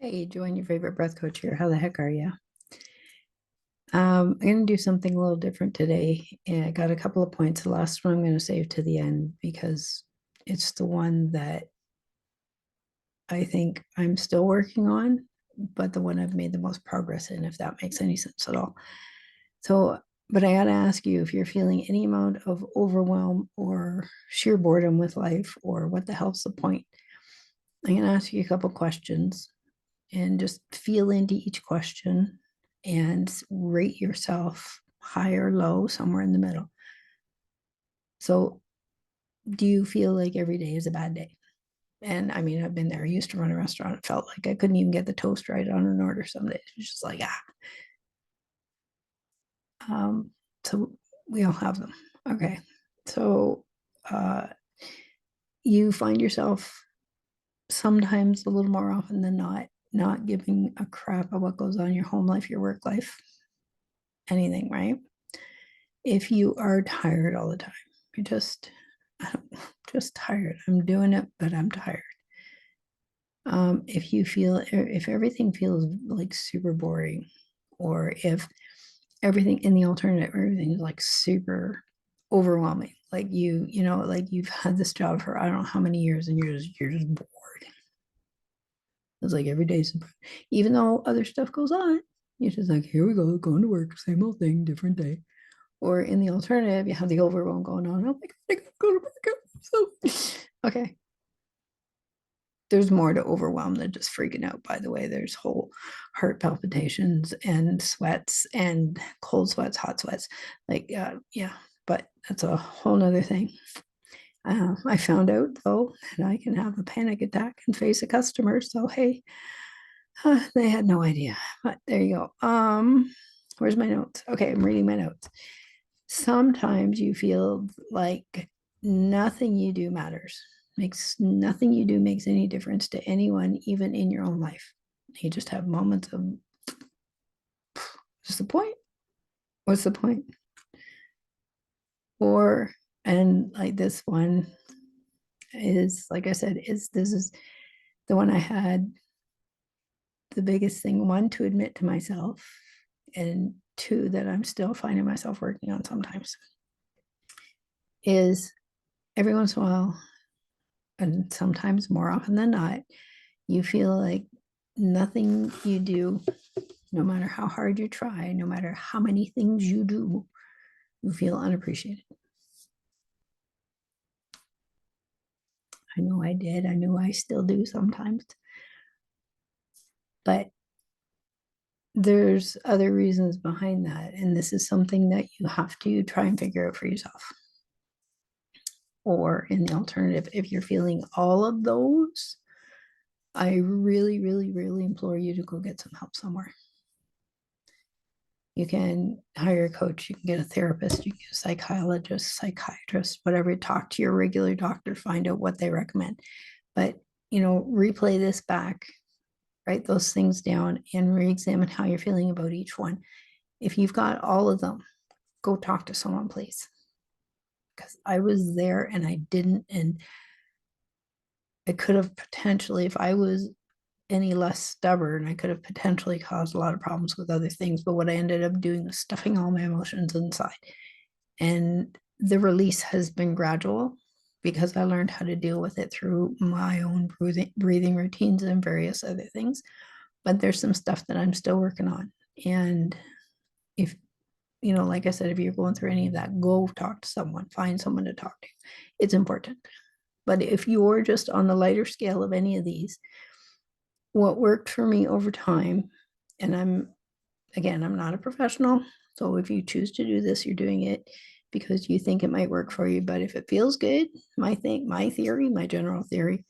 Hey, Joann, your favorite breath coach here. How the heck are you? I'm going to do something a little different today. And I got a couple of points. The last one I'm going to save to the end because it's the one that I think I'm still working on, but the one I've made the most progress in, if that makes any sense at all. So, but I got to ask you if you're feeling any amount of overwhelm or sheer boredom with life, or what the hell's the point? I'm going to ask you a couple questions and just feel into each question and rate yourself high or low, somewhere in the middle. So, do you feel like every day is a bad day? And I mean, I've been there. I used to run a restaurant. It felt like I couldn't even get the toast right on an order some days. It's just like, so we all have them. Okay. So, you find yourself sometimes, a little more often than not giving a crap about what goes on in your home life, your work life, anything, right? If you are tired all the time, you're just tired. I'm doing it, but I'm tired. If everything feels like super boring, or if everything in the alternative, everything is like super overwhelming, like like you've had this job for I don't know how many years and you're just bored. It's like every day's, even though other stuff goes on, you're just like, here we go, going to work, same old thing, different day. Or in the alternative, you have the overwhelm going on. Oh my God, I gotta go to work. So, okay. There's more to overwhelm than just freaking out, by the way. There's whole heart palpitations and sweats and cold sweats, hot sweats. Yeah, but that's a whole nother thing. I found out, though, that I can have a panic attack and face a customer. So, hey, they had no idea. But there you go. Where's my notes? Okay, I'm reading my notes. Sometimes you feel like nothing you do matters. Nothing you do makes any difference to anyone, even in your own life. You just have moments of, what's the point? What's the point? Or, and like this one is, like I said, this is the one I had the biggest thing, one, to admit to myself, and two, that I'm still finding myself working on sometimes, is every once in a while, and sometimes more often than not, you feel like nothing you do, no matter how hard you try, no matter how many things you do, you feel unappreciated. I know I did. I know I still do sometimes. But there's other reasons behind that. And this is something that you have to try and figure out for yourself. Or in the alternative, if you're feeling all of those, I really, really, really implore you to go get some help somewhere. You can hire a coach, you can get a therapist, you can get a psychologist, psychiatrist, whatever. Talk to your regular doctor, find out what they recommend. But, replay this back, write those things down, and re-examine how you're feeling about each one. If you've got all of them, go talk to someone, please. Because I was there and I didn't, and I could have potentially, if I was any less stubborn, I could have potentially caused a lot of problems with other things. But what I ended up doing was stuffing all my emotions inside. And the release has been gradual because I learned how to deal with it through my own breathing routines and various other things. But there's some stuff that I'm still working on. And if, like I said, if you're going through any of that, go talk to someone, find someone to talk to. It's important. But if you're just on the lighter scale of any of these, what worked for me over time, and I'm not a professional, so if you choose to do this, you're doing it because you think it might work for you. But if it feels good, my theory, my general theory,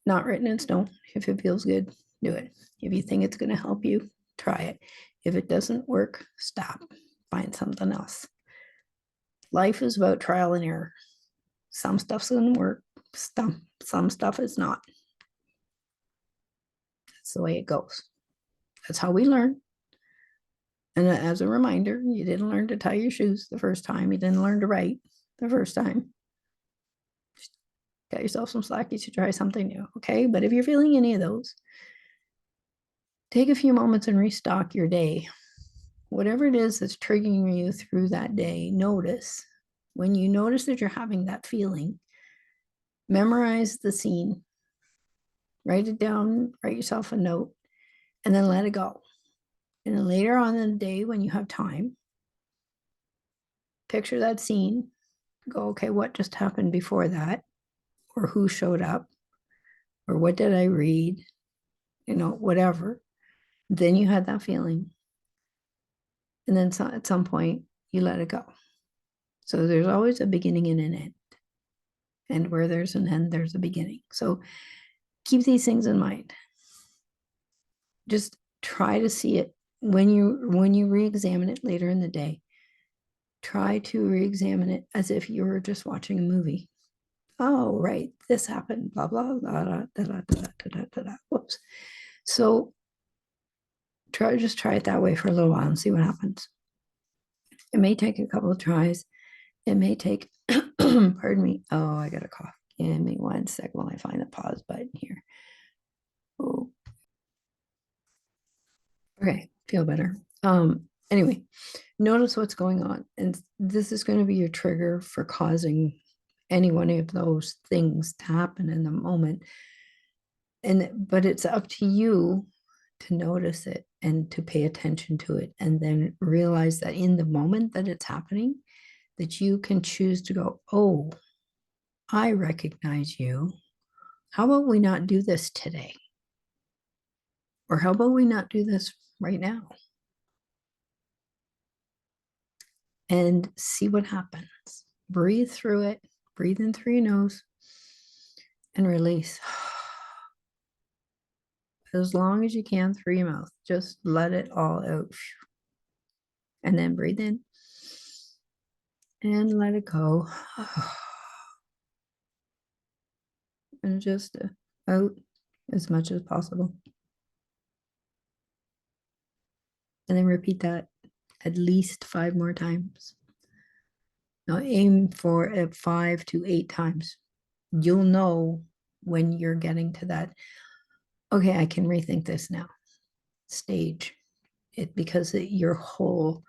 not written in stone, if it feels good, do it. If you think it's going to help you, try it. If it doesn't work, stop, find something else. Life is about trial and error. Some stuff's going to work, some stuff is not. That's the way it goes. That's how we learn. And as a reminder, you didn't learn to tie your shoes the first time. You didn't learn to write the first time. Just got yourself some slack. You should try something new. Okay. But if you're feeling any of those, Take a few moments and restock your day. Whatever it is that's triggering you through that day, notice. When you notice that you're having that feeling, memorize the scene, write it down, write yourself a note, and then let it go. And then later on in the day, when you have time, picture that scene, go, okay, what just happened before that? Or who showed up? Or what did I read? Whatever. Then you had that feeling. And then at some point, you let it go. So there's always a beginning and an end. And where there's an end, there's a beginning. So keep these things in mind. Just try to see it when you re-examine it later in the day. Try to re-examine it as if you were just watching a movie. Oh, right, this happened, blah, blah, blah, da, da, da, da, da, da, da. Whoops. So just try it that way for a little while and see what happens. It may take a couple of tries. It may take, pardon me. Oh, I got a cough. Give me 1 sec while I find the pause button here. Oh, okay, feel better. Anyway, notice what's going on. And this is going to be your trigger for causing any one of those things to happen in the moment. But it's up to you to notice it and to pay attention to it, and then realize that in the moment that it's happening, that you can choose to go, oh, I recognize you. How about we not do this today? Or how about we not do this right now? And see what happens. Breathe through it, breathe in through your nose, and release. As long as you can through your mouth. Just let it all out. And then breathe in and let it go. And just out as much as possible. And then repeat that at least 5 more times. Now aim for 5 to 8 times. You'll know when you're getting to that, okay, I can rethink this now stage. Because your whole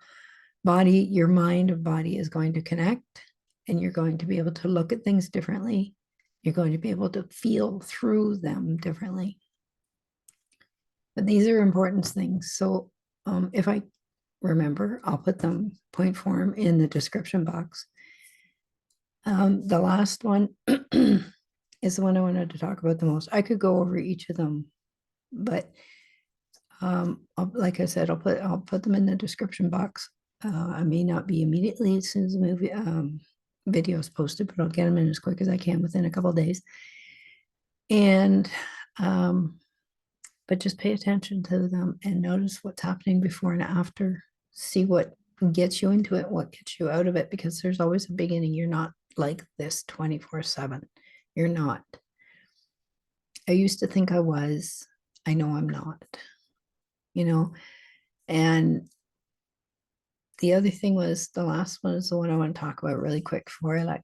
body, your mind and body is going to connect, and you're going to be able to look at things differently. You're going to be able to feel through them differently. But these are important things. So if I remember, I'll put them point form in the description box. The last one is the one I wanted to talk about the most. I could go over each of them, but like I said, I'll put them in the description box. I may not be immediately as soon as the movie video is posted, but I'll get them in as quick as I can within a couple of days. And but just pay attention to them and notice what's happening before and after. See what gets you into it, what gets you out of it, because there's always a beginning. You're not like this 24/7. You're not. I used to think I was. I know I'm not. And the other thing was, the last one is the one I want to talk about really quick before I let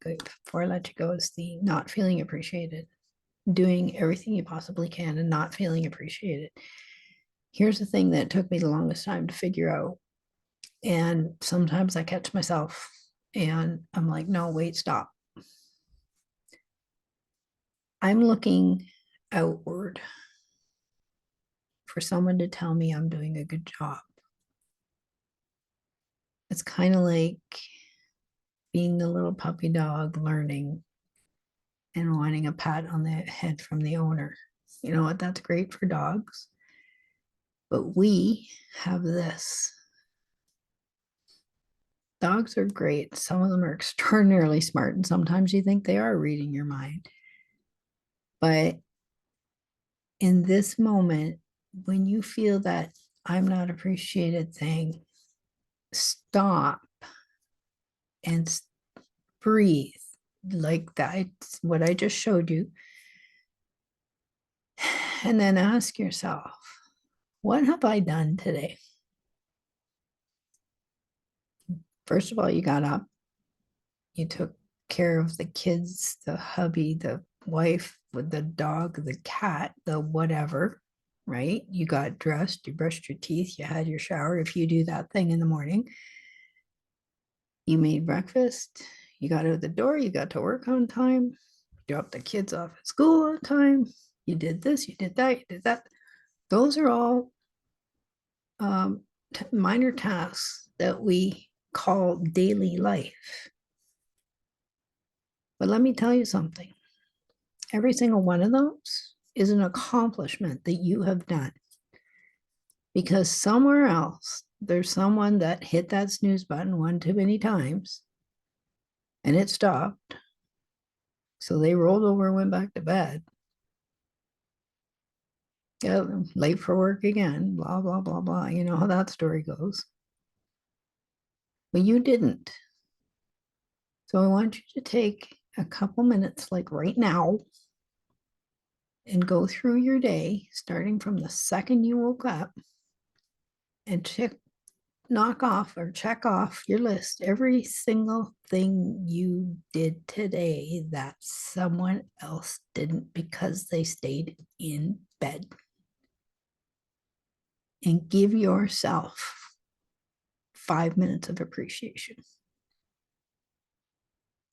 you go, is the not feeling appreciated. Doing everything you possibly can and not feeling appreciated. Here's the thing that took me the longest time to figure out. And sometimes I catch myself and I'm like, no, wait, stop. I'm looking outward for someone to tell me I'm doing a good job. It's kind of like being the little puppy dog learning and wanting a pat on the head from the owner. You know what? That's great for dogs. But we have this. Dogs are great. Some of them are extraordinarily smart, and sometimes you think they are reading your mind. But in this moment, when you feel that I'm not appreciated thing, stop and breathe like that. It's what I just showed you. And then ask yourself, what have I done today? First of all, you got up, you took care of the kids, the hubby, the wife, with the dog, the cat, the whatever. right? You got dressed, you brushed your teeth, you had your shower. If you do that thing in the morning, you made breakfast, you got out the door, you got to work on time, dropped the kids off at school on time, you did this, you did that, you did that. Those are all minor tasks that we call daily life. But let me tell you something. Every single one of those is an accomplishment that you have done, because somewhere else there's someone that hit that snooze button one too many times and it stopped. So they rolled over and went back to bed. Yeah, late for work again, blah, blah, blah, blah. You know how that story goes. But you didn't. So I want you to take a couple minutes, like right now, and go through your day, starting from the second you woke up, and knock off or check off your list every single thing you did today that someone else didn't because they stayed in bed. And give yourself 5 minutes of appreciation.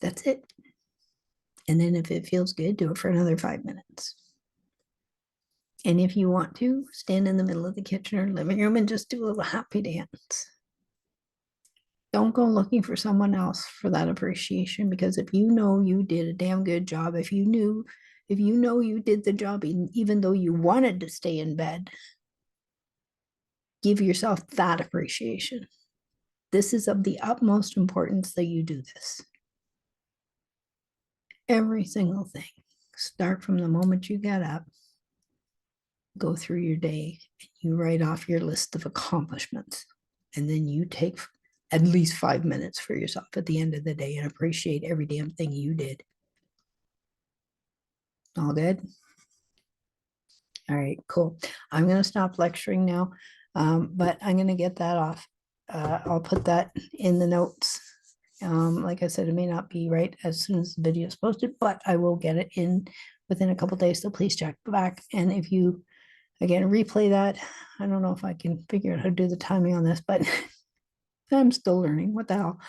That's it. And then if it feels good, do it for another 5 minutes. And if you want to, stand in the middle of the kitchen or living room and just do a little happy dance. Don't go looking for someone else for that appreciation, because if you know you did a damn good job, if you know you did the job, even though you wanted to stay in bed, give yourself that appreciation. This is of the utmost importance that you do this. Every single thing. Start from the moment you get up, go through your day, and you write off your list of accomplishments. And then you take at least 5 minutes for yourself at the end of the day and appreciate every damn thing you did. All good? All right, cool. I'm going to stop lecturing now, but I'm going to get that off. I'll put that in the notes. Like I said, it may not be right as soon as the video is posted, but I will get it in within a couple days. So please check back. And if you, again, replay that, I don't know if I can figure out how to do the timing on this, but I'm still learning. What the hell?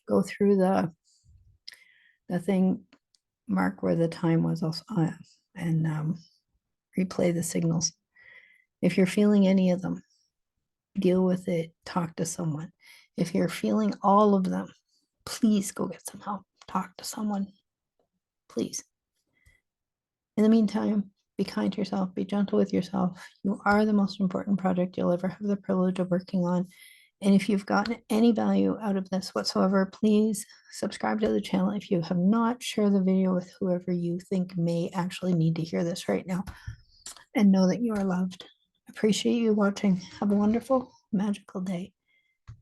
Go through the thing, mark where the time was also, and replay the signals. If you're feeling any of them, deal with it, talk to someone. If you're feeling all of them, please go get some help, talk to someone, please. In the meantime, be kind to yourself, be gentle with yourself. You are the most important project you'll ever have the privilege of working on. And if you've gotten any value out of this whatsoever, please subscribe to the channel. If you have not, share the video with whoever you think may actually need to hear this right now. And know that you are loved. Appreciate you watching. Have a wonderful, magical day.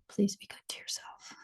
Please be good to yourself.